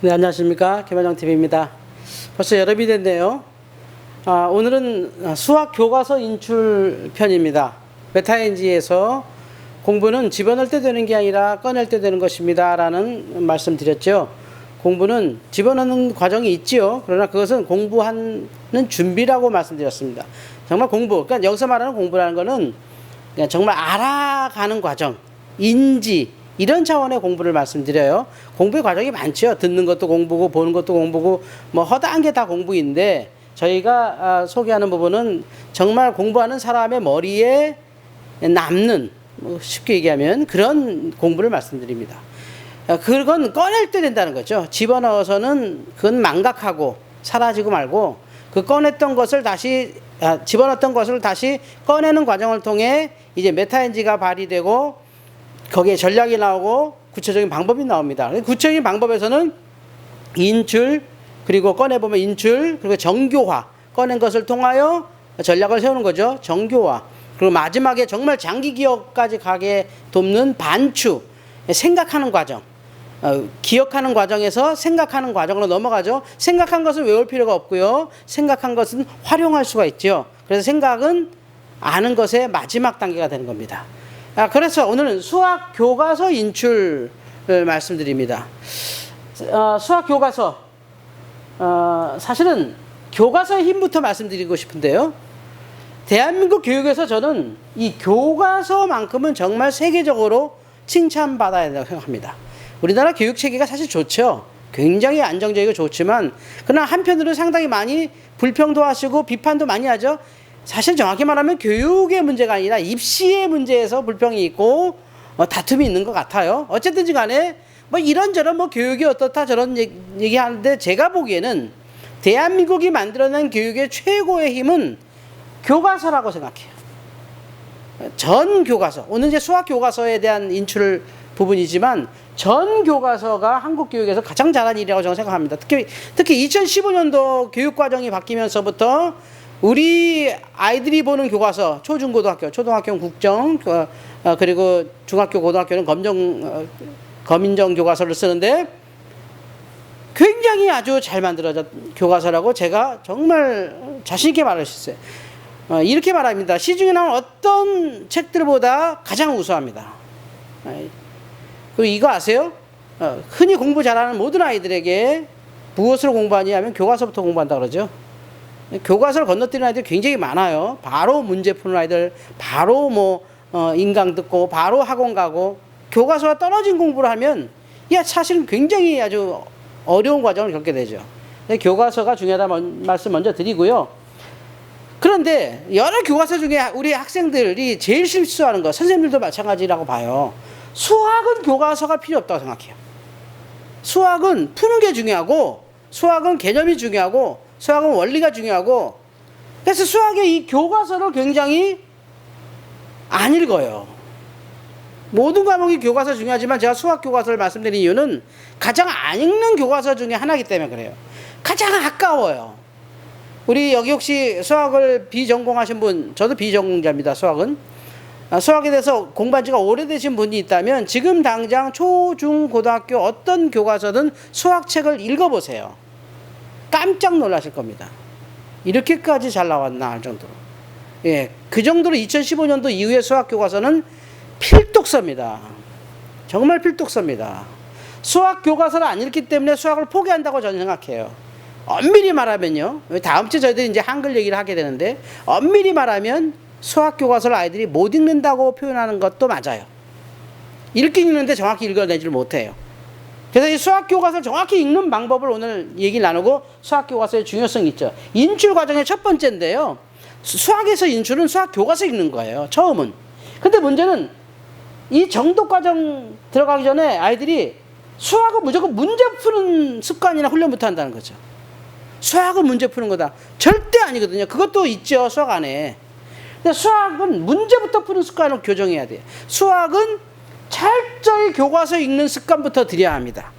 네, 안녕하십니까. 김환영TV입니다. 벌써 여름이 됐네요. 오늘은 수학 교과서 인출 편입니다. 메타인지에서 공부는 집어넣을 때 되는 게 아니라 꺼낼 때 되는 것입니다. 라는 말씀 드렸죠. 공부는 집어넣는 과정이 있지요. 그러나 그것은 공부하는 준비라고 말씀드렸습니다. 정말 공부, 그러니까 여기서 말하는 공부라는 것은 그냥 정말 알아가는 과정, 인지, 이런 차원의 공부를 말씀드려요. 공부의 과정이 많죠. 듣는 것도 공부고 보는 것도 공부고 뭐 허다한 게 다 공부인데 저희가 소개하는 부분은 정말 공부하는 사람의 머리에 남는, 쉽게 얘기하면 그런 공부를 말씀드립니다. 그건 꺼낼 때 된다는 거죠. 집어넣어서는 그건 망각하고 사라지고 말고 그 꺼냈던 것을 다시 집어넣었던 것을 다시 꺼내는 과정을 통해 이제 메타인지가 발휘되고 거기에 전략이 나오고 구체적인 방법이 나옵니다. 구체적인 방법에서는 인출, 그리고 꺼내보면 인출, 그리고 정교화, 꺼낸 것을 통하여 전략을 세우는 거죠. 정교화. 그리고 마지막에 정말 장기 기억까지 가게 돕는 반추, 생각하는 과정. 기억하는 과정에서 생각하는 과정으로 넘어가죠. 생각한 것은 외울 필요가 없고요. 생각한 것은 활용할 수가 있죠. 그래서 생각은 아는 것의 마지막 단계가 되는 겁니다. 그래서 오늘은 수학 교과서 인출을 말씀드립니다. 수학 교과서, 사실은 교과서의 힘부터 말씀드리고 싶은데요. 대한민국 교육에서 저는 이 교과서만큼은 정말 세계적으로 칭찬받아야 된다고 생각합니다. 우리나라 교육 체계가 사실 좋죠. 굉장히 안정적이고 좋지만, 그러나 한편으로는 상당히 많이 불평도 하시고 비판도 많이 하죠. 사실 정확히 말하면 교육의 문제가 아니라 입시의 문제에서 불평이 있고 다툼이 있는 것 같아요. 어쨌든지 간에 뭐 이런저런 뭐 교육이 어떻다 저런 얘기하는데 제가 보기에는 대한민국이 만들어낸 교육의 최고의 힘은 교과서라고 생각해요. 전 교과서, 오늘 이제 수학 교과서에 대한 인출 부분이지만 전 교과서가 한국 교육에서 가장 잘한 일이라고 저는 생각합니다. 특히 2015년도 교육과정이 바뀌면서부터 우리 아이들이 보는 교과서, 초중고등학교, 초등학교는 국정, 그리고 중학교, 고등학교는 검인정 교과서를 쓰는데 굉장히 아주 잘 만들어진 교과서라고 제가 정말 자신있게 말할 수 있어요. 이렇게 말합니다. 시중에 나온 어떤 책들보다 가장 우수합니다. 그리고 이거 아세요? 흔히 공부 잘하는 모든 아이들에게 무엇으로 공부하냐 하면 교과서부터 공부한다 그러죠. 교과서를 건너뛰는 아이들이 굉장히 많아요. 바로 문제 푸는 아이들, 바로 인강 듣고, 바로 학원 가고, 교과서와 떨어진 공부를 하면, 사실은 굉장히 아주 어려운 과정을 겪게 되죠. 교과서가 중요하다는 말씀 먼저 드리고요. 그런데 여러 교과서 중에 우리 학생들이 제일 실수하는 거, 선생님들도 마찬가지라고 봐요. 수학은 교과서가 필요 없다고 생각해요. 수학은 푸는 게 중요하고, 수학은 개념이 중요하고, 수학은 원리가 중요하고, 그래서 수학의 이 교과서를 굉장히 안 읽어요. 모든 과목이 교과서 중요하지만 제가 수학 교과서를 말씀드린 이유는 가장 안 읽는 교과서 중에 하나이기 때문에 그래요. 가장 아까워요. 우리 여기 혹시 수학을 비전공하신 분, 저도 비전공자입니다. 수학은. 수학에 대해서 공부한 지가 오래되신 분이 있다면 지금 당장 초, 중, 고등학교 어떤 교과서든 수학책을 읽어보세요. 깜짝 놀라실 겁니다. 이렇게까지 잘 나왔나 할 정도로. 그 정도로 2015년도 이후의 수학 교과서는 필독서입니다. 정말 필독서입니다. 수학 교과서를 안 읽기 때문에 수학을 포기한다고 저는 생각해요. 엄밀히 말하면요. 다음 주에 저희들이 이제 한글 얘기를 하게 되는데, 엄밀히 말하면 수학 교과서를 아이들이 못 읽는다고 표현하는 것도 맞아요. 읽긴 읽는데 정확히 읽어내지를 못해요. 그래서 이 수학 교과서를 정확히 읽는 방법을 오늘 얘기 나누고, 수학 교과서의 중요성이 있죠. 인출 과정의 첫 번째인데요. 수학에서 인출은 수학 교과서 읽는 거예요. 처음은. 근데 문제는 이 정독 과정 들어가기 전에 아이들이 수학은 무조건 문제 푸는 습관이나 훈련부터 한다는 거죠. 수학은 문제 푸는 거다. 절대 아니거든요. 그것도 있죠. 수학 안에. 근데 수학은 문제부터 푸는 습관을 교정해야 돼요. 수학은 철저히 교과서 읽는 습관부터 들여야 합니다.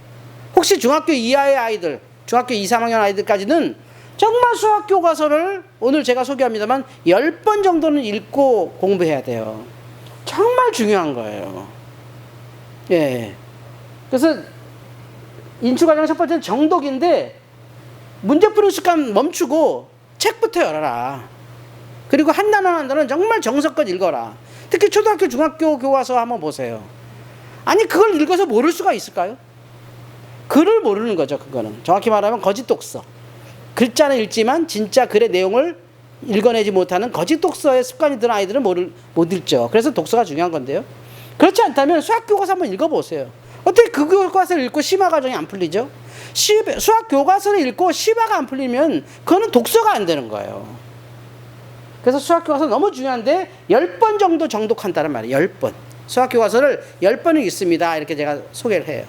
혹시 중학교 이하의 아이들, 중학교 2, 3학년 아이들까지는 정말 수학 교과서를 오늘 제가 소개합니다만 10번 정도는 읽고 공부해야 돼요. 정말 중요한 거예요. 그래서 인출 과정 첫 번째는 정독인데 문제 푸는 습관 멈추고 책부터 열어라. 그리고 한 단원 한 단원 정말 정성껏 읽어라. 특히 초등학교, 중학교 교과서 한번 보세요. 아니 그걸 읽어서 모를 수가 있을까요? 글을 모르는 거죠. 그거는 정확히 말하면 거짓 독서. 글자는 읽지만 진짜 글의 내용을 읽어내지 못하는 거짓 독서의 습관이 든 아이들은 못 읽죠. 그래서 독서가 중요한 건데요. 그렇지 않다면 수학 교과서 한번 읽어보세요. 어떻게 그 교과서를 읽고 심화 과정이 안 풀리죠? 수학 교과서를 읽고 심화가 안 풀리면 그거는 독서가 안 되는 거예요. 그래서 수학 교과서 너무 중요한데 10번 정도 정독한다는 말이에요. 10번. 수학 교과서를 10번을 읽습니다. 이렇게 제가 소개를 해요.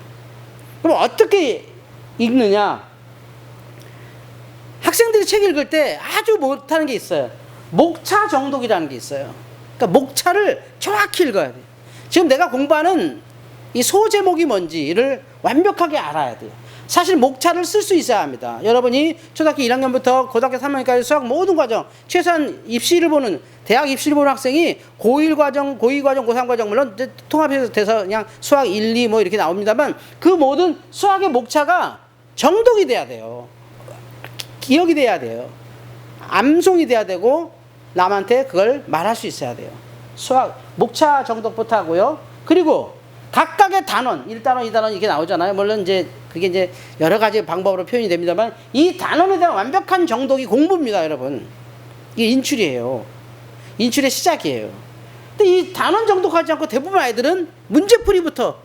그럼 어떻게 읽느냐? 학생들이 책 읽을 때 아주 못하는 게 있어요. 목차 정독이라는 게 있어요. 그러니까 목차를 정확히 읽어야 돼요. 지금 내가 공부하는 이 소제목이 뭔지를 완벽하게 알아야 돼요. 사실 목차를 쓸 수 있어야 합니다. 여러분이 초등학교 1학년부터 고등학교 3학년까지 수학 모든 과정, 최소한 입시를 보는, 대학 입시를 보는 학생이 고1 과정, 고2 과정, 고3 과정, 물론 통합해서 돼서 그냥 수학 1, 2 뭐 이렇게 나옵니다만 그 모든 수학의 목차가 정독이 돼야 돼요. 기억이 돼야 돼요. 암송이 돼야 되고 남한테 그걸 말할 수 있어야 돼요. 수학, 목차 정독부터 하고요. 그리고 각각의 단원, 1단원, 2단원 이렇게 나오잖아요. 물론 이제 그게 이제 여러 가지 방법으로 표현이 됩니다만 이 단원에 대한 완벽한 정독이 공부입니다, 여러분. 이게 인출이에요. 인출의 시작이에요. 근데 이 단원 정독하지 않고 대부분 아이들은 문제풀이부터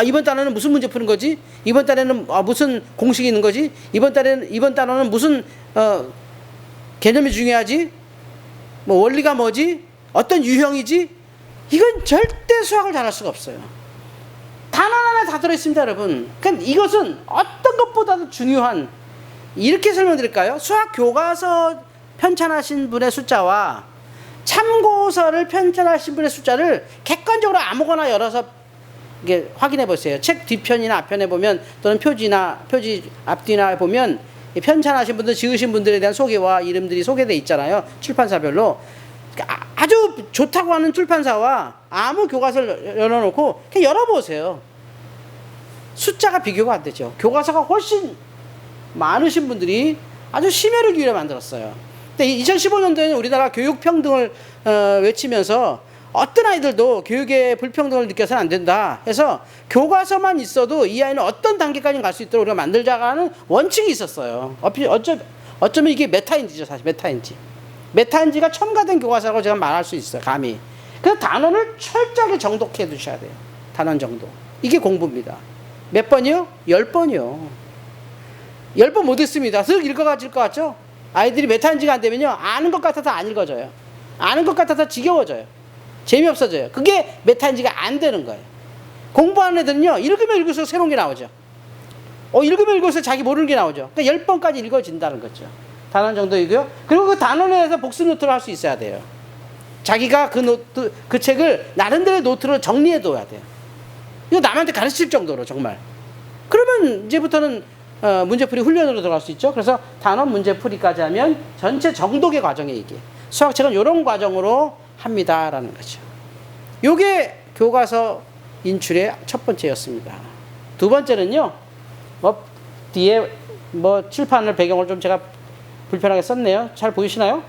이번 단원은 무슨 문제 푸는 거지? 이번 달에는 무슨 공식이 있는 거지? 이번 단원은 무슨 개념이 중요하지? 뭐 원리가 뭐지? 어떤 유형이지? 이건 절대 수학을 잘할 수가 없어요. 단원 안에 다 들어있습니다, 여러분. 그러니까 이것은 어떤 것보다도 중요한, 이렇게 설명드릴까요? 수학 교과서 편찬하신 분의 숫자와 참고서를 편찬하신 분의 숫자를 객관적으로 아무거나 열어서 이게 확인해 보세요. 책 뒤편이나 앞편에 보면, 또는 표지 앞뒤나 보면 편찬하신 분들, 지으신 분들에 대한 소개와 이름들이 소개되어 있잖아요. 출판사별로. 아주 좋다고 하는 출판사와 아무 교과서를 열어놓고 그냥 열어보세요. 숫자가 비교가 안 되죠. 교과서가 훨씬 많으신 분들이 아주 심혈을 기울여 만들었어요. 근데 2015년도에는 우리나라 교육 평등을 외치면서 어떤 아이들도 교육의 불평등을 느껴서는 안 된다 해서 교과서만 있어도 이 아이는 어떤 단계까지 갈 수 있도록 우리가 만들자가 하는 원칙이 있었어요. 어쩌면 이게 메타인지죠. 사실 메타인지가 첨가된 교과서라고 제가 말할 수 있어요. 감히. 그래서 단원을 철저하게 정독해 두셔야 돼요. 단원 정도. 이게 공부입니다. 몇 번이요? 10번이요. 10번 못 읽습니다. 쓱 읽어가질 것 같죠? 아이들이 메타인지가 안 되면요, 아는 것 같아서 안 읽어져요. 아는 것 같아서 지겨워져요. 재미없어져요. 그게 메타인지가 안 되는 거예요. 공부하는 애들은요, 읽으면 읽을수록 새로운 게 나오죠. 읽으면 읽을수록 자기 모르는 게 나오죠. 그러니까 10번까지 읽어진다는 거죠. 단원 정도이고요. 그리고 그 단원에 대해서 복습 노트를 할 수 있어야 돼요. 자기가 그 책을 나름대로의 노트로 정리해 둬야 돼요. 이거 남한테 가르칠 정도로 정말. 그러면 이제부터는 문제풀이 훈련으로 들어갈 수 있죠. 그래서 단원 문제풀이까지 하면 전체 정독의 과정에 이게 수학책은 이런 과정으로 합니다라는 거죠. 요게 교과서 인출의 첫 번째였습니다. 두 번째는요, 뒤에 칠판을 배경을 좀 제가 불편하게 썼네요. 잘 보이시나요?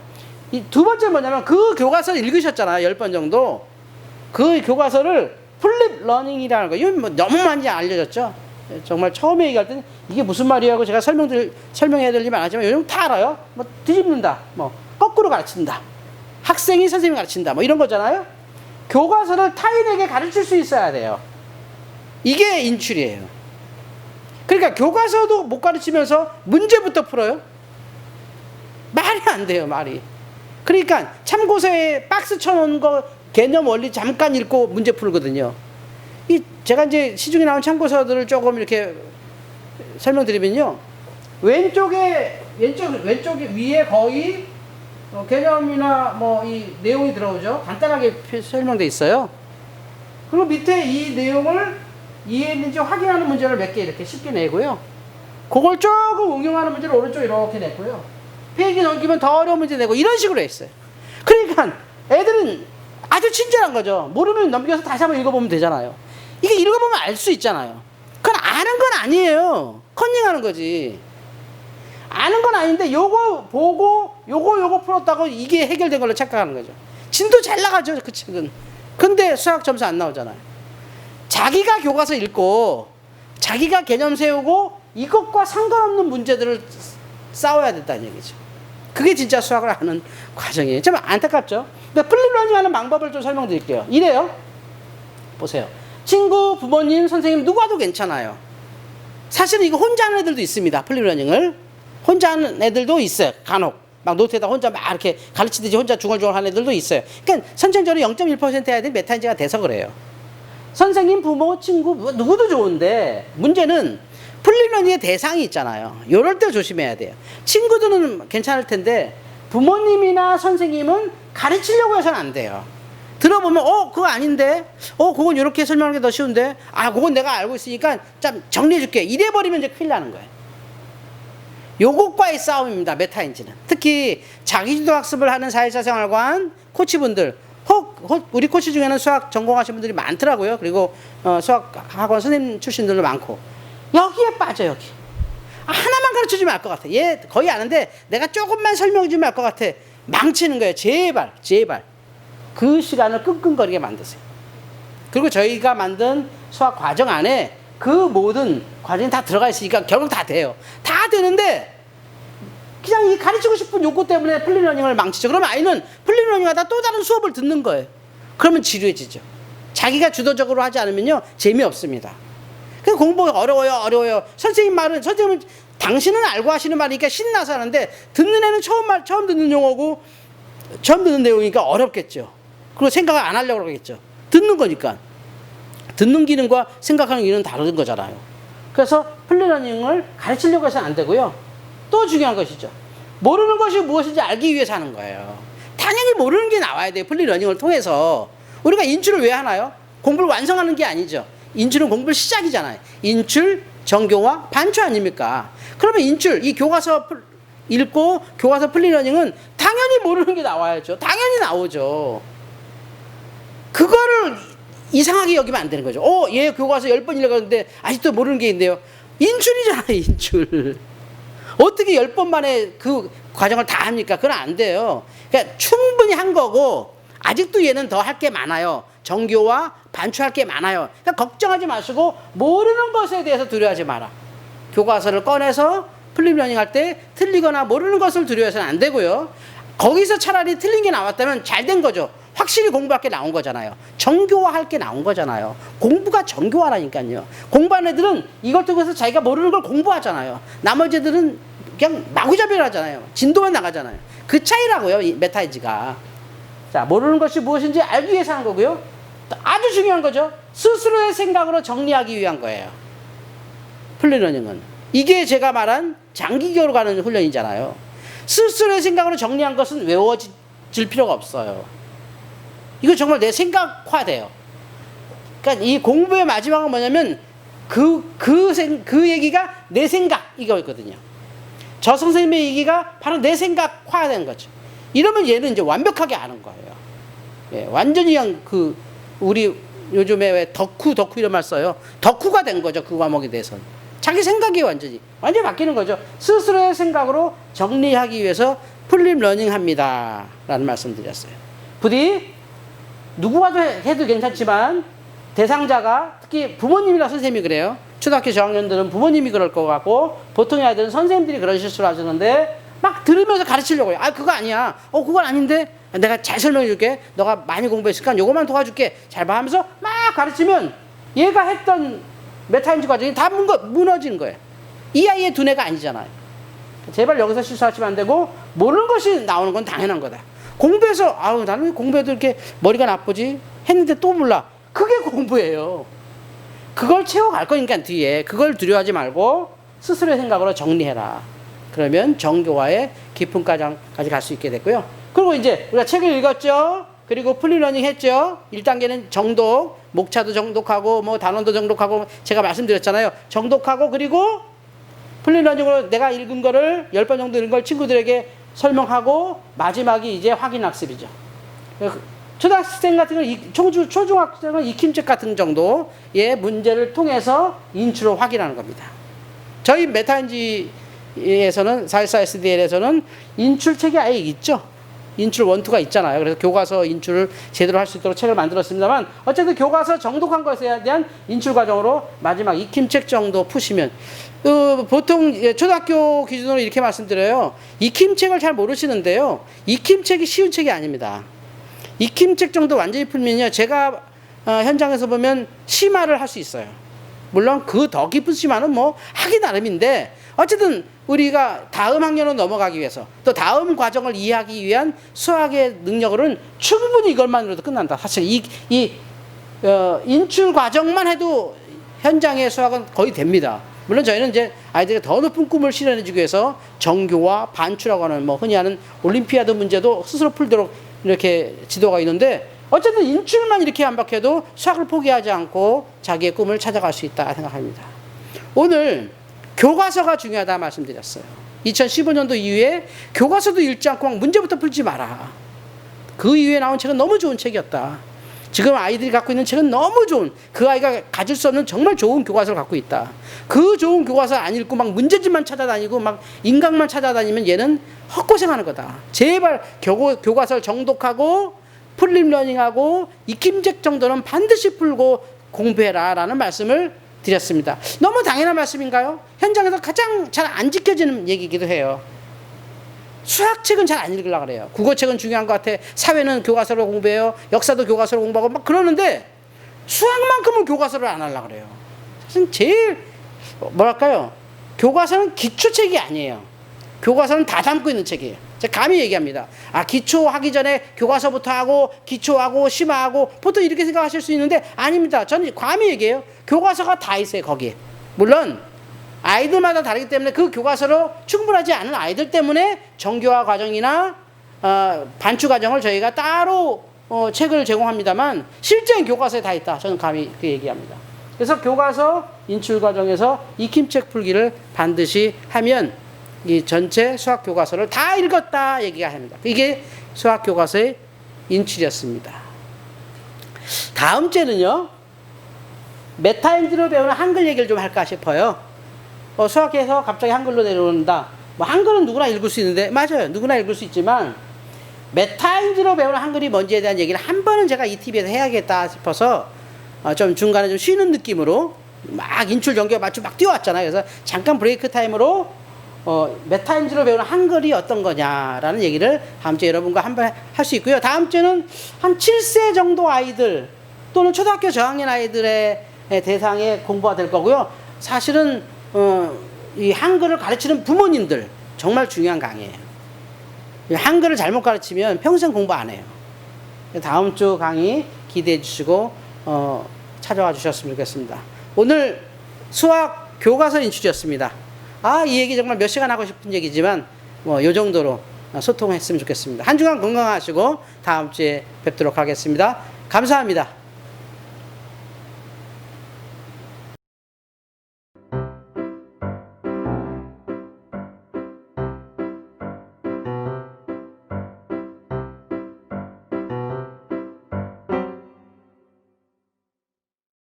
이 두 번째 뭐냐면 그 교과서를 읽으셨잖아요. 10번 정도. 그 교과서를 플립 러닝이라는 거. 이건 너무 많이 알려졌죠. 정말 처음에 얘기할 때는 이게 무슨 말이야 하고 제가 설명해야 될 일이 많았지만 요즘 다 알아요. 뒤집는다. 거꾸로 가르친다. 학생이 선생님이 가르친다. 이런 거잖아요. 교과서를 타인에게 가르칠 수 있어야 돼요. 이게 인출이에요. 그러니까 교과서도 못 가르치면서 문제부터 풀어요. 말이 안 돼요, 말이. 그러니까 참고서에 박스 쳐놓은 거 개념 원리 잠깐 읽고 문제 풀거든요. 제가 이제 시중에 나온 참고서들을 조금 이렇게 설명드리면요. 왼쪽에 위에 거의 개념이나 이 내용이 들어오죠. 간단하게 설명돼 있어요. 그리고 밑에 이 내용을 이해했는지 확인하는 문제를 몇 개 이렇게 쉽게 내고요. 그걸 조금 응용하는 문제를 오른쪽 이렇게 냈고요. 페이지 넘기면 더 어려운 문제 내고 이런 식으로 했어요. 그러니까 애들은 아주 친절한 거죠. 모르면 넘겨서 다시 한번 읽어보면 되잖아요. 이게 읽어보면 알 수 있잖아요. 그건 아는 건 아니에요. 컨닝하는 거지. 아는 건 아닌데 요거 보고 요거 풀었다고 이게 해결된 걸로 착각하는 거죠. 진도 잘 나가죠, 그 책은. 근데 수학 점수 안 나오잖아요. 자기가 교과서 읽고 자기가 개념 세우고 이것과 상관없는 문제들을 싸워야 된다는 얘기죠. 그게 진짜 수학을 하는 과정이에요. 좀 안타깝죠. 근데 플립러닝 하는 방법을 좀 설명드릴게요. 이래요. 보세요. 친구, 부모님, 선생님 누가 도 괜찮아요. 사실은 이거 혼자 하는 애들도 있습니다. 플립러닝을. 혼자 하는 애들도 있어요. 간혹. 막 노트에다 혼자 막 이렇게 가르치듯이 혼자 중얼중얼 하는 애들도 있어요. 그러니까 선천적으로 0.1% 해야 되는 메타인지가 돼서 그래요. 선생님, 부모, 친구 누구도 좋은데 문제는 플립러닝의 대상이 있잖아요. 이럴 때 조심해야 돼요. 친구들은 괜찮을 텐데 부모님이나 선생님은 가르치려고 해서는 안 돼요. 들어보면 그거 아닌데 그건 이렇게 설명하는 게 더 쉬운데 그건 내가 알고 있으니까 좀 정리해 줄게 이래버리면 이제 큰일 나는 거예요. 요것과의 싸움입니다. 메타인지는. 특히 자기주도 학습을 하는 사회사생활관 코치분들 혹 우리 코치 중에는 수학 전공하신 분들이 많더라고요. 그리고 수학학원 선생님 출신들도 많고 여기에 빠져. 여기 하나만 가르쳐주면 알 것 같아. 얘 거의 아는데 내가 조금만 설명해주면 알 것 같아. 망치는 거예요. 제발 그 시간을 끙끙거리게 만드세요. 그리고 저희가 만든 수학 과정 안에 그 모든 과정이 다 들어가 있으니까 결국 다 돼요. 다 되는데 그냥 이 가르치고 싶은 욕구 때문에 플립러닝을 망치죠. 그러면 아이는 플립러닝 하다 또 다른 수업을 듣는 거예요. 그러면 지루해지죠. 자기가 주도적으로 하지 않으면요 재미없습니다. 그 공부가 어려워요. 선생님은 당신은 알고 하시는 말이니까 신나서 하는데 듣는 애는 처음 듣는 용어고 처음 듣는 내용이니까 어렵겠죠. 그리고 생각을 안 하려고 그러겠죠. 듣는 거니까. 듣는 기능과 생각하는 기능은 다른 거잖아요. 그래서 플립러닝을 가르치려고 해서는 안 되고요. 또 중요한 것이죠. 모르는 것이 무엇인지 알기 위해서 하는 거예요. 당연히 모르는 게 나와야 돼요. 플립러닝을 통해서. 우리가 인출을 왜 하나요? 공부를 완성하는 게 아니죠. 인출은 공부를 시작이잖아요. 인출, 정교화, 반추 아닙니까? 그러면 인출, 이 교과서 읽고 교과서 플립러닝은 당연히 모르는 게 나와야죠. 당연히 나오죠. 그거를 이상하게 여기면 안 되는 거죠. 얘 교과서 10번 읽었는데 아직도 모르는 게 있네요. 인출이잖아요, 인출. 어떻게 10번 만에 그 과정을 다 합니까? 그건 안 돼요. 그러니까 충분히 한 거고 아직도 얘는 더 할 게 많아요. 정교와 반추할 게 많아요. 그러니까 걱정하지 마시고 모르는 것에 대해서 두려워하지 마라. 교과서를 꺼내서 플립러닝 할 때 틀리거나 모르는 것을 두려워해서는 안 되고요. 거기서 차라리 틀린 게 나왔다면 잘 된 거죠. 확실히 공부할 게 나온 거잖아요. 정교화할 게 나온 거잖아요. 공부가 정교화라니까요. 공부하는 애들은 이걸 통해서 자기가 모르는 걸 공부하잖아요. 나머지 애들은 그냥 마구잡이를 하잖아요. 진도만 나가잖아요. 그 차이라고요, 이 메타인지가. 자, 모르는 것이 무엇인지 알기 위해서 하는 거고요. 아주 중요한 거죠. 스스로의 생각으로 정리하기 위한 거예요. 플립러닝은. 이게 제가 말한 장기적으로 가는 훈련이잖아요. 스스로의 생각으로 정리한 것은 외워질 필요가 없어요. 이거 정말 내 생각화돼요. 그러니까 이 공부의 마지막은 뭐냐면 그 얘기가 내 생각 이거였거든요. 저 선생님의 얘기가 바로 내 생각화된 거죠. 이러면 얘는 이제 완벽하게 아는 거예요. 예, 완전히 그냥 우리 요즘에 왜 덕후 이런 말 써요. 덕후가 된 거죠. 그 과목에 대해서는. 자기 생각이 완전히 바뀌는 거죠. 스스로의 생각으로 정리하기 위해서 플립러닝 합니다. 라는 말씀 드렸어요. 부디 누구가 해도 괜찮지만 대상자가 특히 부모님이나 선생님이 그래요. 초등학교 저학년들은 부모님이 그럴 것 같고 보통의 아이들은 선생님들이 그런 실수를 하시는데 막 들으면서 가르치려고요. 그거 아니야. 그건 아닌데 내가 잘 설명해 줄게. 너가 많이 공부했으니까 요것만 도와줄게. 잘 봐 하면서 막 가르치면 얘가 했던 메타인지 과정이 다 무너지는 거예요. 이 아이의 두뇌가 아니잖아요. 제발 여기서 실수하시면 안 되고 모르는 것이 나오는 건 당연한 거다. 공부해서 나는 공부해도 이렇게 머리가 나쁘지 했는데 또 몰라. 그게 공부예요. 그걸 채워갈 거니까 뒤에 그걸 두려워하지 말고 스스로의 생각으로 정리해라. 그러면 정교화의 깊은 과정까지 갈 수 있게 됐고요. 그리고 이제 우리가 책을 읽었죠. 그리고 플립러닝 했죠. 1단계는 정독, 목차도 정독하고 뭐 단원도 정독하고 제가 말씀드렸잖아요. 정독하고 그리고 플립러닝으로 내가 읽은 거를 10번 정도 읽은 걸 친구들에게 설명하고 마지막이 이제 확인학습이죠. 초등학생 같은 경우는 초중학생은 익힘책 같은 정도의 문제를 통해서 인출을 확인하는 겁니다. 저희 메타인지에서는 414 SDL에서는 인출책이 아예 있죠. 인출 원투가 있잖아요. 그래서 교과서 인출을 제대로 할 수 있도록 책을 만들었습니다만 어쨌든 교과서 정독한 것에 대한 인출 과정으로 마지막 익힘책 정도 푸시면 보통 초등학교 기준으로 이렇게 말씀드려요. 익힘책을 잘 모르시는데요. 익힘책이 쉬운 책이 아닙니다. 익힘책 정도 완전히 풀면요. 제가 현장에서 보면 심화를 할 수 있어요. 물론 그 더 깊은 심화는 뭐 하기 나름인데 어쨌든 우리가 다음 학년으로 넘어가기 위해서 또 다음 과정을 이해하기 위한 수학의 능력으로는 충분히 이것만으로도 끝난다. 사실 인출 과정만 해도 현장의 수학은 거의 됩니다. 물론 저희는 이제 아이들에게 더 높은 꿈을 실현해주기 위해서 정교와 반추라고 하는 뭐 흔히 하는 올림피아드 문제도 스스로 풀도록 이렇게 지도가 있는데 어쨌든 인출만 이렇게 안 박혀도 수학을 포기하지 않고 자기의 꿈을 찾아갈 수 있다 생각합니다. 오늘 교과서가 중요하다 말씀드렸어요. 2015년도 이후에 교과서도 읽지 않고 막 문제부터 풀지 마라. 그 이후에 나온 책은 너무 좋은 책이었다. 지금 아이들이 갖고 있는 책은 너무 좋은, 그 아이가 가질 수 없는 정말 좋은 교과서를 갖고 있다. 그 좋은 교과서 안 읽고 막 문제집만 찾아다니고 막 인강만 찾아다니면 얘는 헛고생하는 거다. 제발 교과서를 정독하고 풀림 러닝하고 익힘책 정도는 반드시 풀고 공부해라 라는 말씀을 드렸습니다. 너무 당연한 말씀인가요? 현장에서 가장 잘 안 지켜지는 얘기이기도 해요. 수학책은 잘 안 읽으려고 그래요. 국어책은 중요한 것 같아. 사회는 교과서로 공부해요. 역사도 교과서로 공부하고 막 그러는데 수학만큼은 교과서를 안 하려고 그래요. 사실 제일 뭐랄까요? 교과서는 기초책이 아니에요. 교과서는 다 담고 있는 책이에요. 제가 감히 얘기합니다. 기초하기 전에 교과서부터 하고 기초하고 심화하고 보통 이렇게 생각하실 수 있는데 아닙니다. 저는 감히 얘기해요. 교과서가 다 있어요. 거기에. 물론 아이들마다 다르기 때문에 그 교과서로 충분하지 않은 아이들 때문에 정교화 과정이나 반추 과정을 저희가 따로 책을 제공합니다만 실제는 교과서에 다 있다. 저는 감히 그 얘기합니다. 그래서 교과서 인출 과정에서 익힘책 풀기를 반드시 하면 이 전체 수학 교과서를 다 읽었다 얘기가 합니다. 이게 수학 교과서의 인출이었습니다. 다음 주에는요, 메타인지로 배우는 한글 얘기를 좀 할까 싶어요. 수학에서 갑자기 한글로 내려온다. 뭐 한글은 누구나 읽을 수 있는데, 맞아요. 누구나 읽을 수 있지만, 메타인지로 배우는 한글이 뭔지에 대한 얘기를 한 번은 제가 이 TV에서 해야겠다 싶어서, 좀 중간에 좀 쉬는 느낌으로, 막 인출 연결 맞추고 막 뛰어왔잖아요. 그래서 잠깐 브레이크 타임으로, 메타인지로 배우는 한글이 어떤 거냐라는 얘기를 다음 주에 여러분과 한번 할 수 있고요. 다음 주에는 한 7세 정도 아이들, 또는 초등학교 저학년 아이들의 대상의 공부가 될 거고요. 사실은, 이 한글을 가르치는 부모님들 정말 중요한 강의예요. 한글을 잘못 가르치면 평생 공부 안 해요. 다음 주 강의 기대해 주시고 찾아와 주셨으면 좋겠습니다. 오늘 수학 교과서 인출이었습니다. 이 얘기 정말 몇 시간 하고 싶은 얘기지만 요 정도로 소통했으면 좋겠습니다. 한 주간 건강하시고 다음 주에 뵙도록 하겠습니다. 감사합니다.